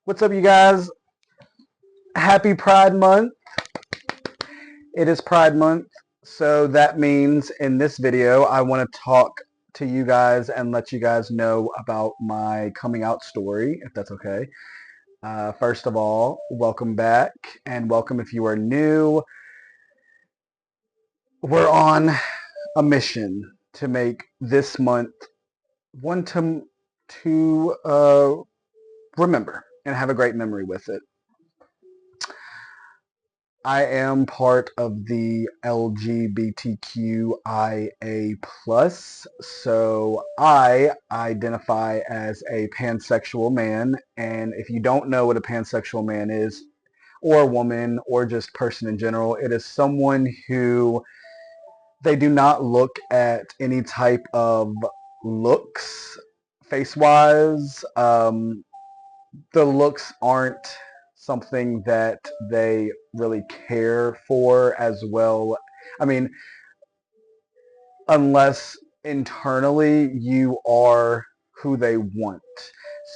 What's up, you guys? Happy Pride Month. It is Pride Month, so that means in this video, I want to talk to you guys and let you guys know about my coming out story, if that's okay. First of all, welcome back, and welcome if you are new. We're on a mission to make this month one to remember and have a great memory with it. I am part of the LGBTQIA plus, so I identify as a pansexual man. And if you don't know what a pansexual man is, or woman, or just person in general, it is someone who they do not look at any type of looks, face-wise. The looks aren't something that they really care for as well. I mean, unless internally you are who they want.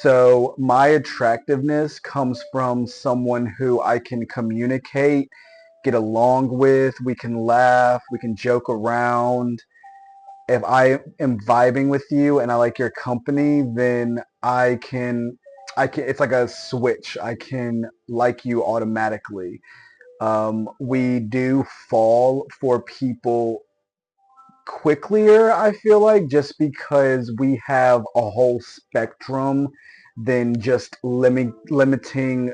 So my attractiveness comes from someone who I can communicate, get along with, we can laugh, we can joke around. If I am vibing with you and I like your company, then I can it's like a switch. I can like you automatically. We do fall for people quicklier, I feel like, just because we have a whole spectrum than just limiting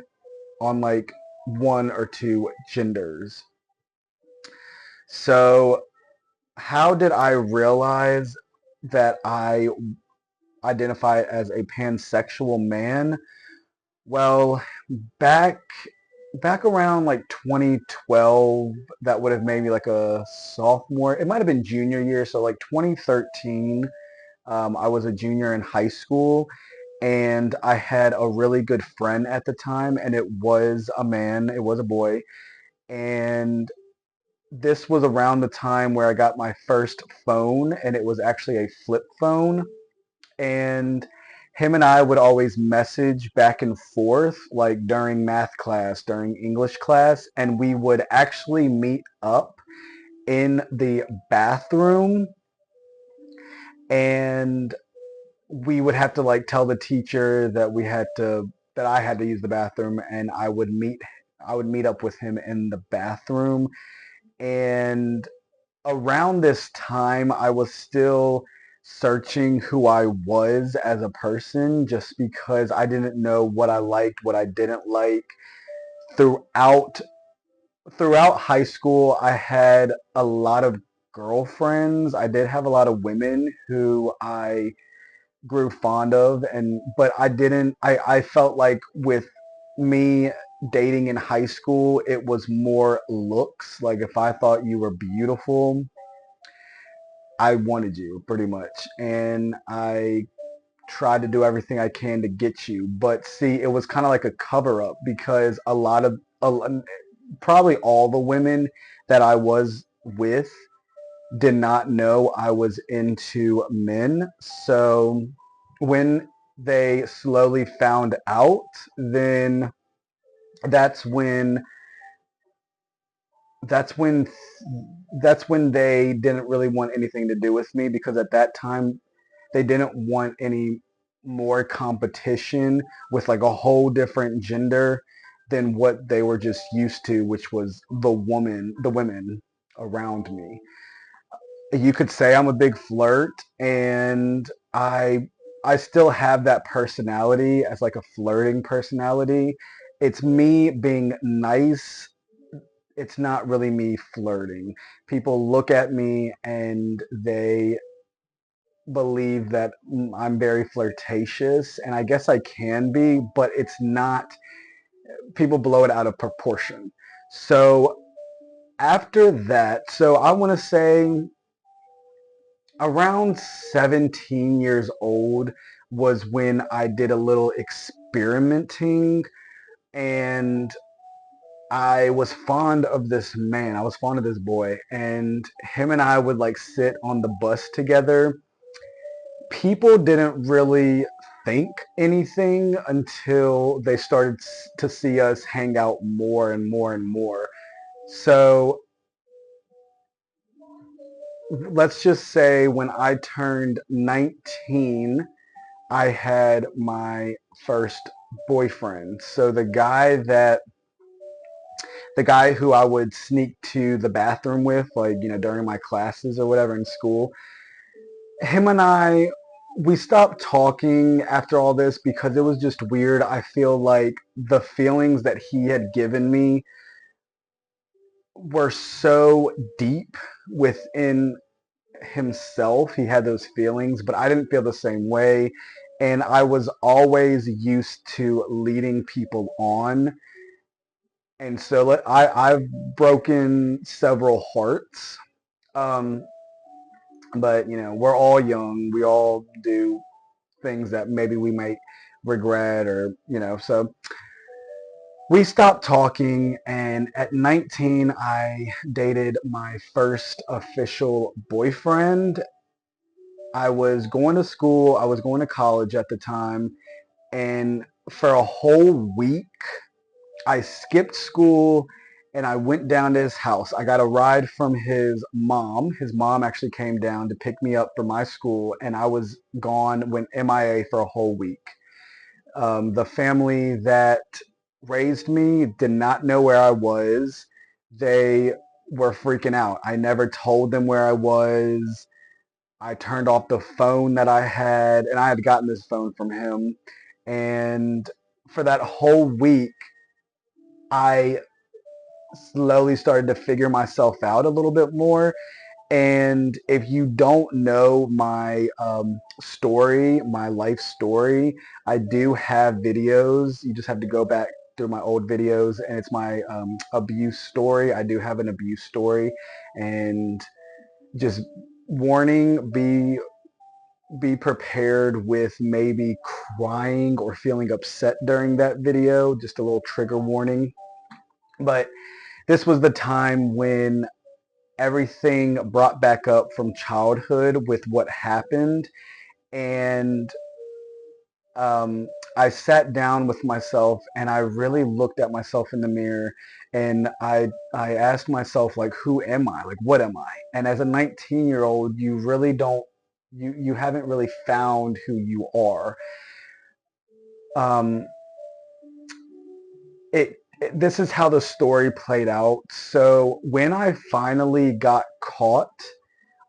on like one or two genders. So how did I realize that I identify as a pansexual man? Well, back back around like 2012, that would have made me like a sophomore. It might have been junior year, so like 2013, I was a junior in high school, and I had a really good friend at the time, and it was a man, it was a boy, and this was around the time where I got my first phone, and it was actually a flip phone, and him and I would always message back and forth like during math class, during English class, and we would actually meet up in the bathroom, and we would have to like tell the teacher that I had to use the bathroom, and I would meet up with him in the bathroom. And around this time, I was still searching who I was as a person, just because I didn't know what I liked, what I didn't like. Throughout throughout high school, I had a lot of girlfriends. I did have a lot of women who I grew fond of, and but I didn't I felt like with me dating in high school, it was more looks. Like if I thought you were beautiful, I wanted you pretty much, and I tried to do everything I can to get you. But see, it was kind of like a cover up, because probably all the women that I was with did not know I was into men. So when they slowly found out, then that's when that's when that's when they didn't really want anything to do with me, because at that time they didn't want any more competition with like a whole different gender than what they were just used to, which was the women around me. You could say I'm a big flirt, and I still have that personality as like a flirting personality. It's me being nice, it's not really me flirting. People look at me and they believe that I'm very flirtatious, and I guess I can be, but it's not, people blow it out of proportion. So after that, so I want to say around 17 years old was when I did a little experimenting, and I was fond of this man. I was fond of this boy, and him and I would like sit on the bus together. People didn't really think anything until they started to see us hang out more and more and more. So let's just say when I turned 19, I had my first boyfriend. So the guy who I would sneak to the bathroom with, like, during my classes or whatever in school, him and I, we stopped talking after all this because it was just weird. I feel like the feelings that he had given me were so deep within himself. He had those feelings, but I didn't feel the same way. And I was always used to leading people on. And so I've broken several hearts. Um, but, we're all young. We all do things that maybe we might regret or, so we stopped talking. And at 19, I dated my first official boyfriend. I was going to school. I was going to college at the time. And for a whole week, I skipped school and I went down to his house. I got a ride from his mom. His mom actually came down to pick me up from my school, and I was gone, went MIA for a whole week. The family that raised me did not know where I was. They were freaking out. I never told them where I was. I turned off the phone that I had, and I had gotten this phone from him. And for that whole week, I slowly started to figure myself out a little bit more. And if you don't know my story, my life story, I do have videos. You just have to go back through my old videos, and it's my abuse story. I do have an abuse story, and just warning: be prepared with maybe crying or feeling upset during that video. Just a little trigger warning. But this was the time when everything brought back up from childhood with what happened. And um, I sat down with myself and I really looked at myself in the mirror, and I asked myself, like, who am I? Like, what am I? And as a 19-year-old, you really don't, you haven't really found who you are. Um, this is how the story played out. So when I finally got caught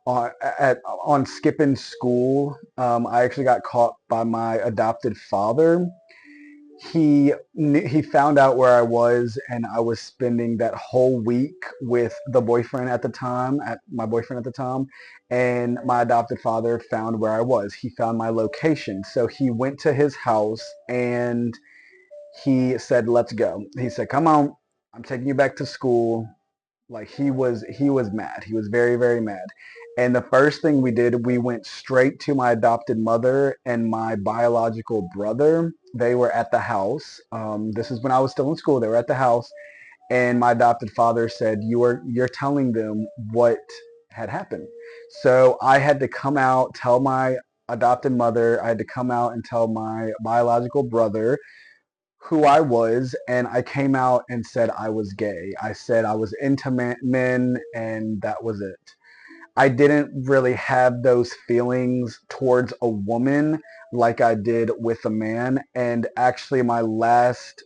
on skipping school, I actually got caught by my adopted father. He found out where I was, and I was spending that whole week with my boyfriend at the time, and my adopted father found where I was. He found my location, so he went to his house and he said, "Let's go." He said, "Come on, I'm taking you back to school." Like, he was mad. He was very, very mad. And the first thing we did, we went straight to my adopted mother and my biological brother. They were at the house. This is when I was still in school. They were at the house, and my adopted father said, "You're telling them what had happened." So I had to come out, tell my adopted mother. I had to come out and tell my biological brother who I was, and I came out and said I was gay. I said I was into men, and that was it. I didn't really have those feelings towards a woman like I did with a man. And actually, my last,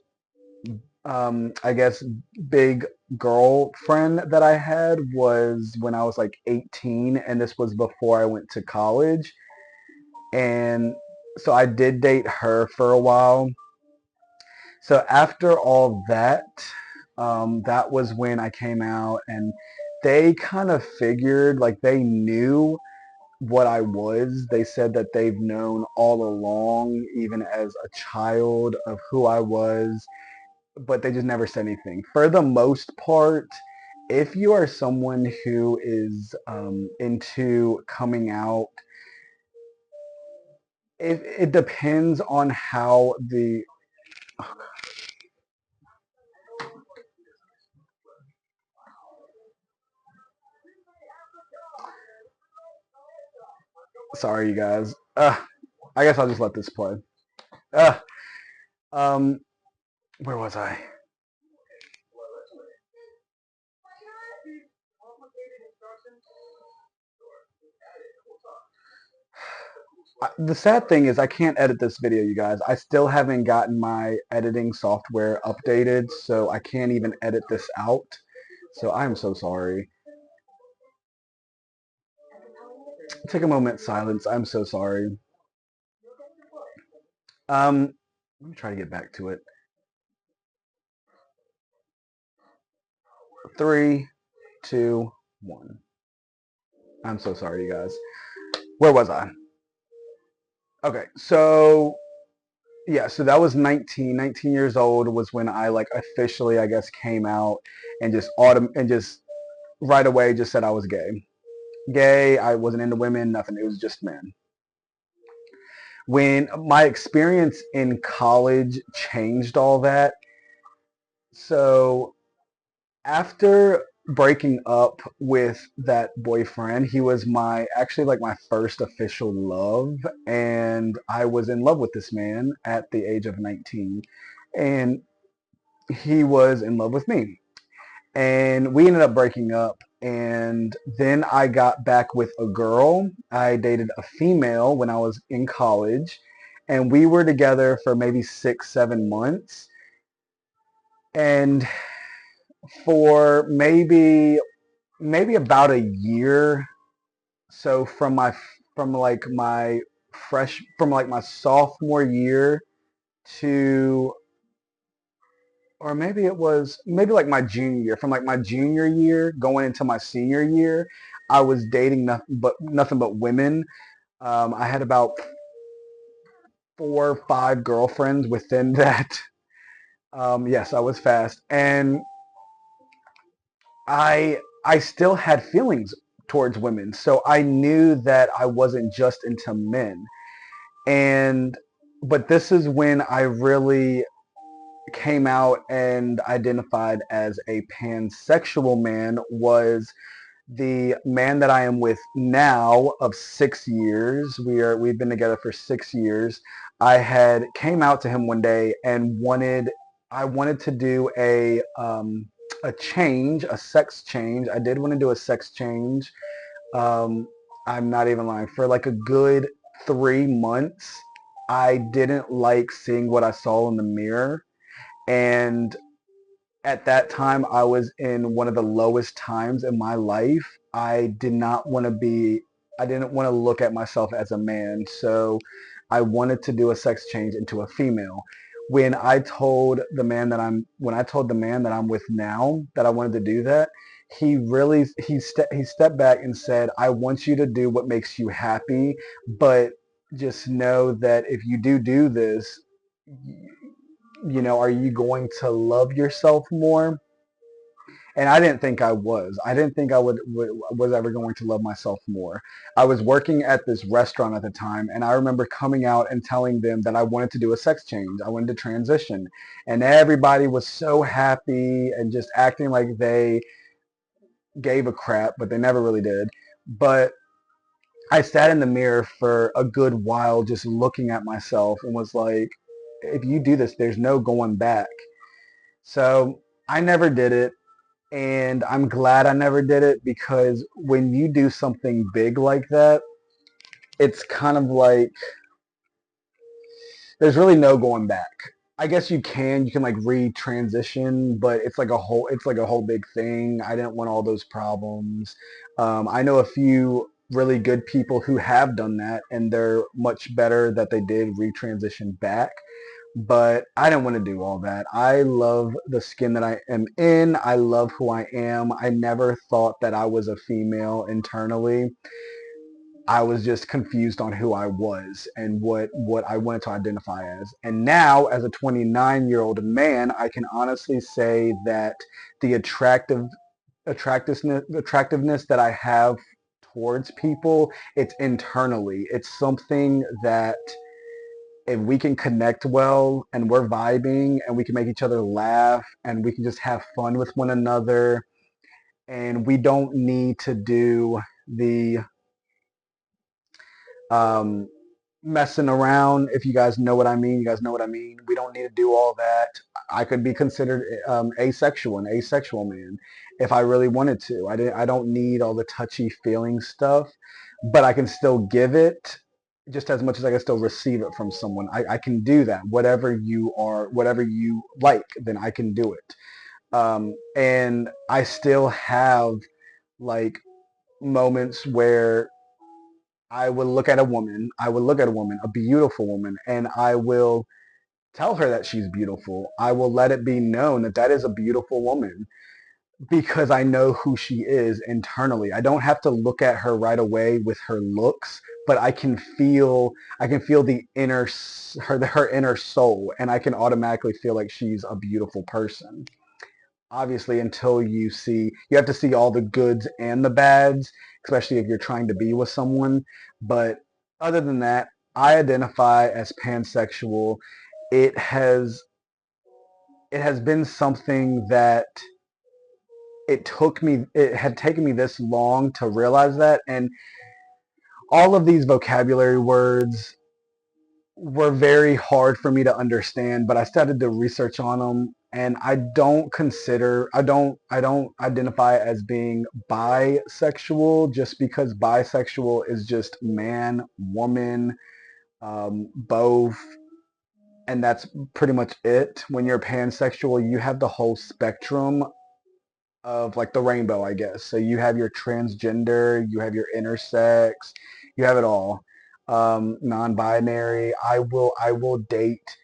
I guess, big girlfriend that I had was when I was like 18, and this was before I went to college. And so I did date her for a while. So after all that, that was when I came out, and they kind of figured, like, they knew what I was. They said that they've known all along, even as a child, of who I was, but they just never said anything. For the most part, if you are someone who is into coming out, it depends on how the sorry, you guys. I guess I'll just let this play. Uh, um, where was I? The sad thing is I can't edit this video, you guys. I still haven't gotten my editing software updated, so I can't even edit this out. So I'm so sorry. Take a moment silence. I'm so sorry. Let me try to get back to it. 3, 2, 1. I'm so sorry, you guys. Where was I? Okay, so yeah, so that was 19 years old was when I like officially, I guess, came out and just right away just said I was gay. Gay, I wasn't into women, nothing. It was just men. When my experience in college changed all that, so after breaking up with that boyfriend, he was my actually like my first official love, and I was in love with this man at the age of 19, and he was in love with me. And we ended up breaking up, and then I got back with a girl. I dated a female when I was in college, and we were together for maybe 6, 7 months. And for maybe about a year, so from like my sophomore year to, or maybe it was maybe like my junior year, from like my junior year going into my senior year, I was dating nothing but women. I had about 4 or 5 girlfriends within that. Yes, I was fast, and I still had feelings towards women, so I knew that I wasn't just into men. And but this is when I really came out and identified as a pansexual man, was the man that I am with now of 6 years. We've been together for 6 years. I had came out to him one day and I wanted to do a change, a sex change. I did want to do a sex change. Um, I'm not even lying. For like a good 3 months, I didn't like seeing what I saw in the mirror. And at that time, I was in one of the lowest times in my life. I did not want to be, I didn't want to look at myself as a man. So I wanted to do a sex change into a female. When I told the man that I'm with now that I wanted to do that, he stepped back and said, I want you to do what makes you happy, but just know that if you do this, are you going to love yourself more? And I didn't think I was. I didn't think I was ever going to love myself more. I was working at this restaurant at the time, and I remember coming out and telling them that I wanted to do a sex change. I wanted to transition, and everybody was so happy and just acting like they gave a crap, but they never really did. But I sat in the mirror for a good while, just looking at myself, and was like, if you do this, there's no going back. So I never did it. And I'm glad I never did it, because when you do something big like that, it's kind of like there's really no going back. I guess you can like retransition, but it's like a whole big thing. I didn't want all those problems. I know a few really good people who have done that, and they're much better that they did retransition back. But I didn't want to do all that. I love the skin that I am in. I love who I am. I never thought that I was a female internally. I was just confused on who I was and what I wanted to identify as. And now, as a 29-year-old man, I can honestly say that the attractiveness that I have towards people, it's internally. It's something that if we can connect well and we're vibing and we can make each other laugh and we can just have fun with one another, and we don't need to do the um, messing around. If you guys know what I mean, you guys know what I mean. We don't need to do all that. I could be considered asexual, an asexual man, if I really wanted to. I don't need all the touchy feeling stuff, but I can still give it just as much as I can still receive it from someone. I can do that. Whatever you are, whatever you like, then I can do it. And I still have like moments where I would look at a woman, a beautiful woman, and I will tell her that she's beautiful. I will let it be known that that is a beautiful woman because I know who she is internally. I don't have to look at her right away with her looks, but I can feel the her inner soul, and I can automatically feel like she's a beautiful person. Obviously, until you have to see all the goods and the bads, especially if you're trying to be with someone. But other than that, I identify as pansexual. It has it has been something that it had taken me this long to realize that, and all of these vocabulary words were very hard for me to understand, but I started to research on them, and I don't identify as being bisexual, just because bisexual is just man, woman, both, and that's pretty much it. When you're pansexual, you have the whole spectrum of like the rainbow, I guess. So you have your transgender, you have your intersex, you have it all. Non-binary. I will date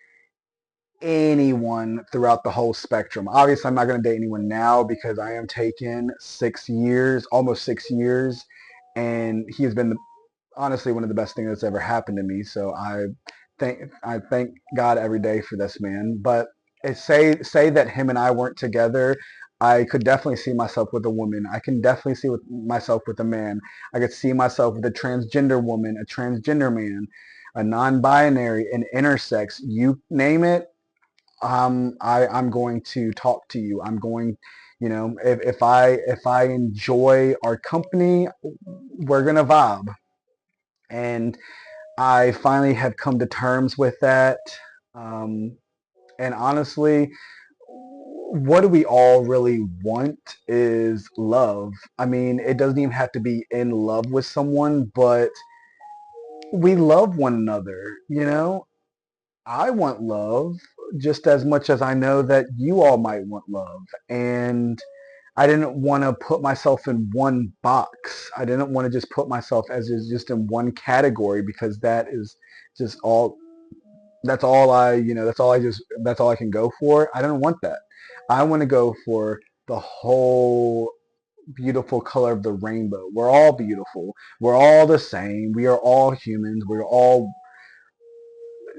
anyone throughout the whole spectrum. Obviously, I'm not going to date anyone now because I am taking 6 years, almost 6 years, and he has been honestly one of the best things that's ever happened to me. So I thank God every day for this man. But say that him and I weren't together, I could definitely see myself with a woman. I can definitely see myself with a man. I could see myself with a transgender woman, a transgender man, a non-binary, an intersex. You name it, I'm going to talk to you. I'm going, if I enjoy our company, we're gonna vibe. And I finally have come to terms with that. Um, and honestly, what do we all really want is love. I mean, it doesn't even have to be in love with someone, but we love one another, you know? I want love just as much as I know that you all might want love. And I didn't want to put myself in one box. I didn't want to just put myself as just in one category because that is just all that's all that's all I can go for. I don't want that. I want to go for the whole beautiful color of the rainbow. We're all beautiful. We're all the same. We are all humans. We're all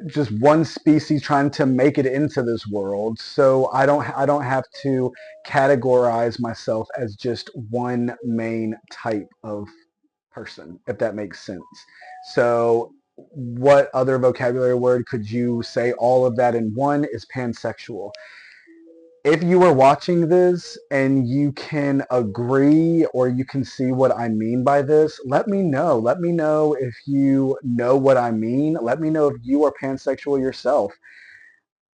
just one species trying to make it into this world. So I don't have to categorize myself as just one main type of person, if that makes sense. So what other vocabulary word could you say all of that in one is pansexual? If you were watching this and you can agree or you can see what I mean by this, let me know. Let me know if you know what I mean. Let me know if you are pansexual yourself.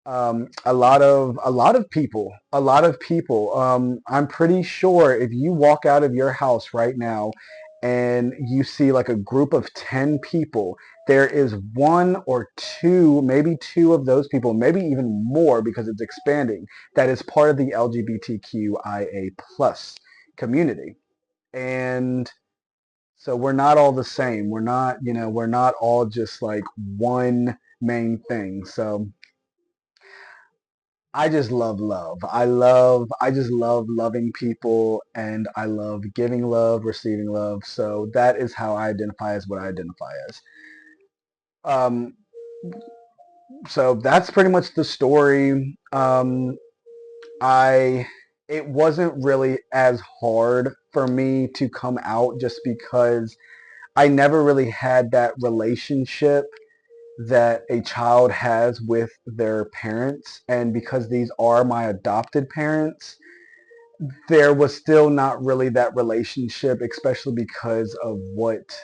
A lot of people. I'm pretty sure if you walk out of your house right now and you see like a group of 10 people, there is one or two, maybe two of those people, maybe even more because it's expanding, that is part of the LGBTQIA plus community. And so we're not all the same. We're not all just like one main thing. So I just love love. I just love loving people and I love giving love, receiving love. So that is how I identify as what I identify as. Um, so that's pretty much the story. I, it wasn't really as hard for me to come out just because I never really had that relationship that a child has with their parents. And because these are my adopted parents, there was still not really that relationship, especially because of what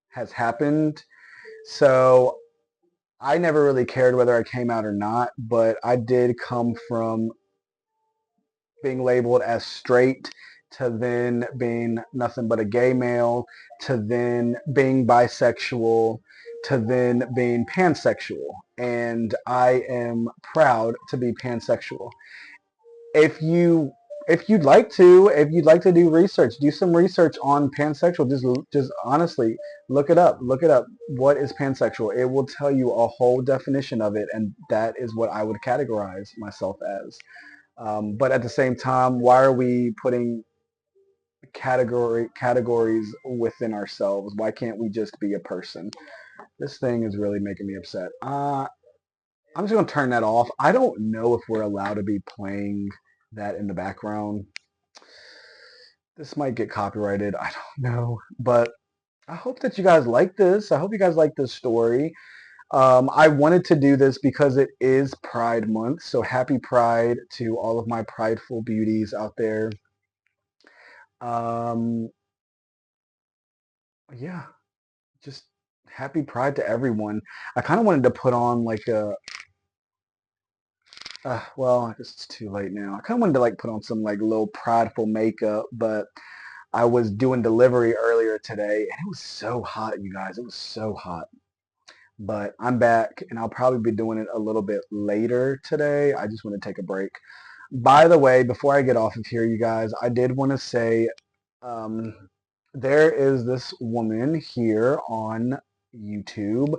has happened. So I never really cared whether I came out or not, but I did come from being labeled as straight to then being nothing but a gay male to then being bisexual to then being pansexual. And I am proud to be pansexual. If you if you'd like to do research, do some research on pansexual. Just honestly look it up. Look it up. What is pansexual? It will tell you a whole definition of it, and that is what I would categorize myself as. But at the same time, why are we putting categories within ourselves? Why can't we just be a person? This thing is really making me upset. I'm just gonna turn that off. I don't know if we're allowed to be playing that in the background. This might get copyrighted. I don't know, but I hope that you guys like this. I hope you guys like this story. I wanted to do this because it is Pride Month, so happy Pride to all of my prideful beauties out there. Um, yeah, just happy Pride to everyone. I kind of wanted to put on like a, well, I guess it's too late now. I kind of wanted to like put on some like little prideful makeup, but I was doing delivery earlier today and it was so hot, you guys. It was so hot. But I'm back and I'll probably be doing it a little bit later today. I just want to take a break. By the way, before I get off of here, you guys, I did want to say um, there is this woman here on YouTube.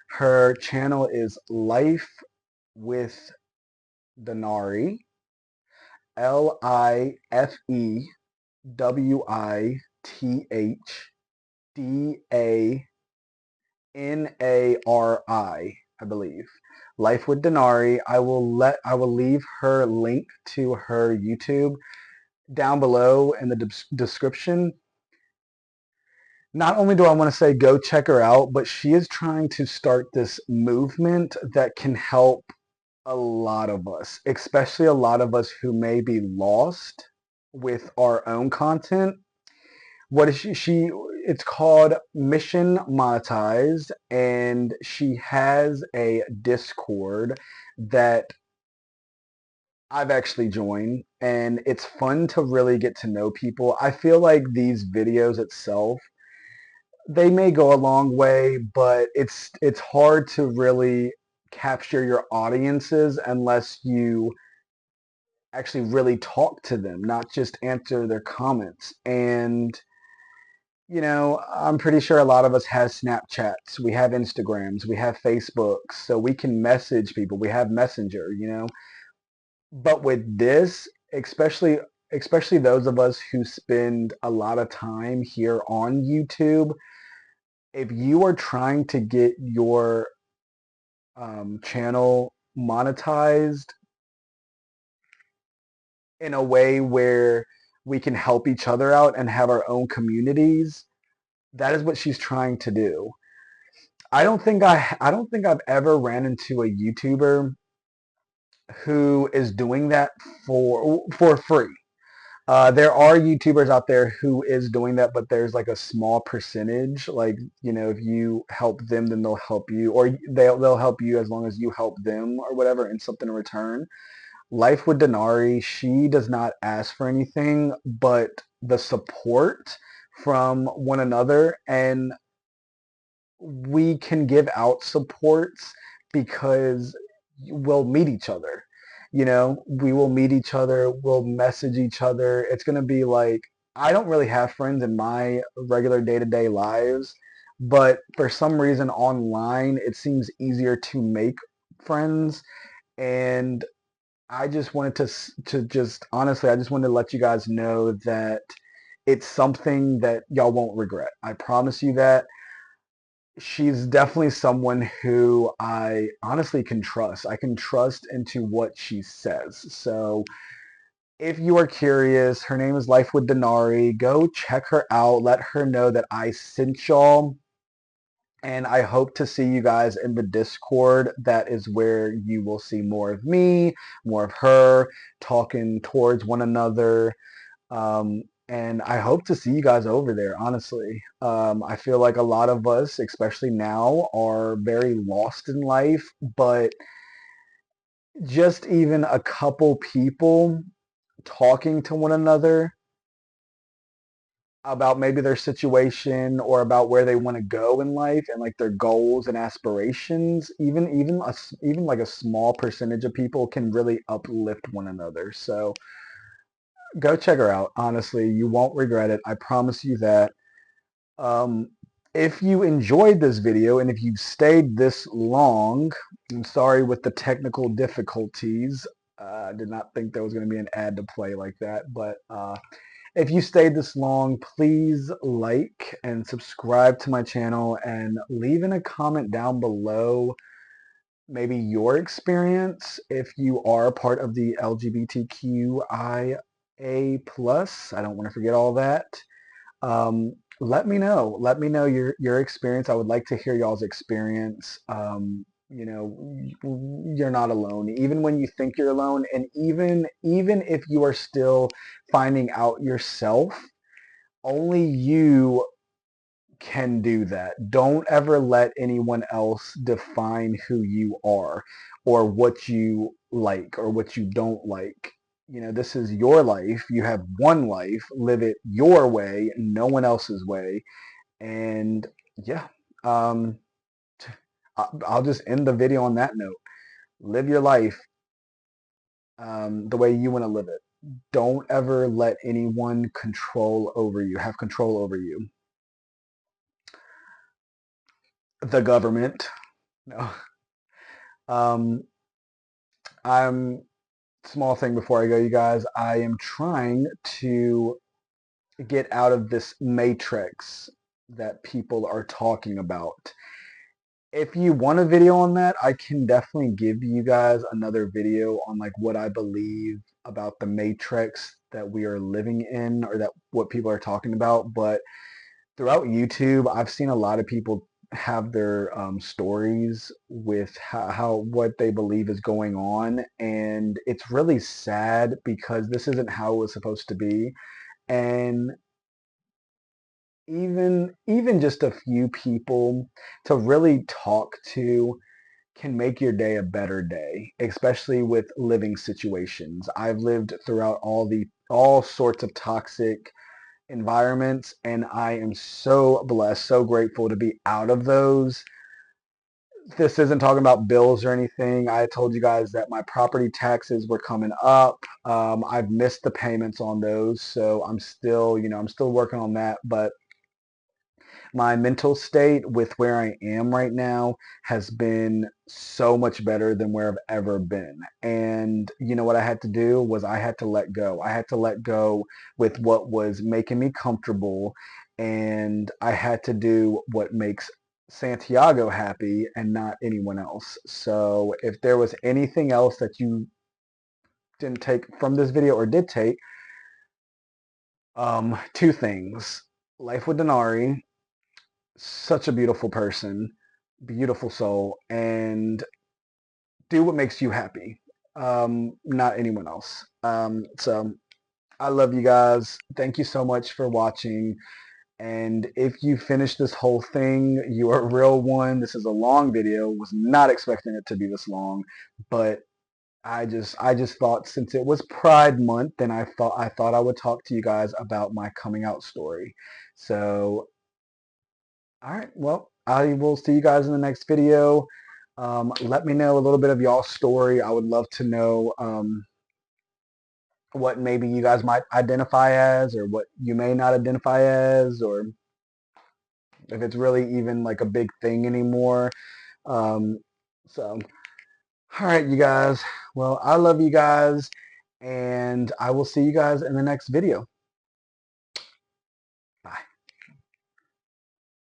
Her channel is Life with Denari, LifeWithDanari, I believe. Life with Denari. I will leave her link to her YouTube down below in the description. Not only do I want to say go check her out, but she is trying to start this movement that can help a lot of us, especially a lot of us who may be lost with our own content. What is she it's called Mission Monetized, and she has a Discord that I've actually joined, and it's fun to really get to know people. I feel like these videos itself, they may go a long way, but it's hard to really capture your audiences unless you actually really talk to them, not just answer their comments. And I'm pretty sure a lot of us have Snapchats, we have Instagrams, we have Facebooks, so we can message people. We have Messenger. But with this, especially those of us who spend a lot of time here on YouTube, if you are trying to get your channel monetized in a way where we can help each other out and have our own communities, that is what she's trying to do. I don't think I've ever ran into a YouTuber who is doing that for free. There are YouTubers out there who is doing that, but there's like a small percentage. Like, if you help them, then they'll help you, or they'll help you as long as you help them or whatever, and something in return. Life with Denari, she does not ask for anything but the support from one another, and we can give out supports because we'll meet each other. We will meet each other, we'll message each other. It's going to be like, I don't really have friends in my regular day-to-day lives, but for some reason online it seems easier to make friends. And I just wanted to just honestly, I just wanted to let you guys know that it's something that y'all won't regret. I promise you that. She's definitely someone who I honestly can trust. I can trust into what she says. So if you are curious, her name is Life with Denari. Go check her out. Let her know that I sent y'all. And I hope to see you guys in the Discord. That is where you will see more of me, more of her, talking towards one another. Um, and I hope to see you guys over there, honestly. I feel like a lot of us, especially now, are very lost in life, but just even a couple people talking to one another about maybe their situation or about where they want to go in life and like their goals and aspirations, even like a small percentage of people can really uplift one another. So go check her out. Honestly, you won't regret it. I promise you that. Um, if you enjoyed this video and if you stayed this long, I'm sorry with the technical difficulties. I did not think there was going to be an ad to play like that, but if you stayed this long, please like and subscribe to my channel and leave in a comment down below maybe your experience if you are part of the LGBTQIA plus. I don't want to forget all that. Let me know. Let me know your experience. I would like to hear y'all's experience. You know, you're not alone. Even when you think you're alone, and even if you are still finding out yourself, only you can do that. Don't ever let anyone else define who you are or what you like or what you don't like. You know, this is your life. You have one life. Live it your way, no one else's way. And yeah, um, I'll just end the video on that note. Live your life the way you want to live it. Don't ever let anyone have control over you. The government. No. Um, I'm small thing before I go, you guys. I am trying to get out of this matrix that people are talking about. If you want a video on that, I can definitely give you guys another video on like what I believe about the matrix that we are living in or that what people are talking about. But throughout YouTube, I've seen a lot of people have their stories with how what they believe is going on, and it's really sad because this isn't how it was supposed to be. And even just a few people to really talk to can make your day a better day, especially with living situations. I've lived throughout all sorts of toxic environments, and I am so blessed, so grateful to be out of those. This isn't talking about bills or anything. I told you guys that my property taxes were coming up. I've missed the payments on those, so I'm still working on that. But my mental state with where I am right now has been so much better than where I've ever been. And you know what I had to do was I had to let go. I had to let go with what was making me comfortable, and I had to do what makes Santiago happy and not anyone else. So if there was anything else that you didn't take from this video or did take, two things. Life with Denari, such a beautiful person, beautiful soul, and do what makes you happy, not anyone else. So I love you guys. Thank you so much for watching. And if you finish this whole thing, you are a real one. This is a long video. Was not expecting it to be this long, but I just thought since it was Pride Month, then I thought I would talk to you guys about my coming out story. So all right. Well, I will see you guys in the next video. Let me know a little bit of y'all's story. I would love to know what maybe you guys might identify as or what you may not identify as or if it's really even like a big thing anymore. Um, so, all right, you guys. Well, I love you guys and I will see you guys in the next video.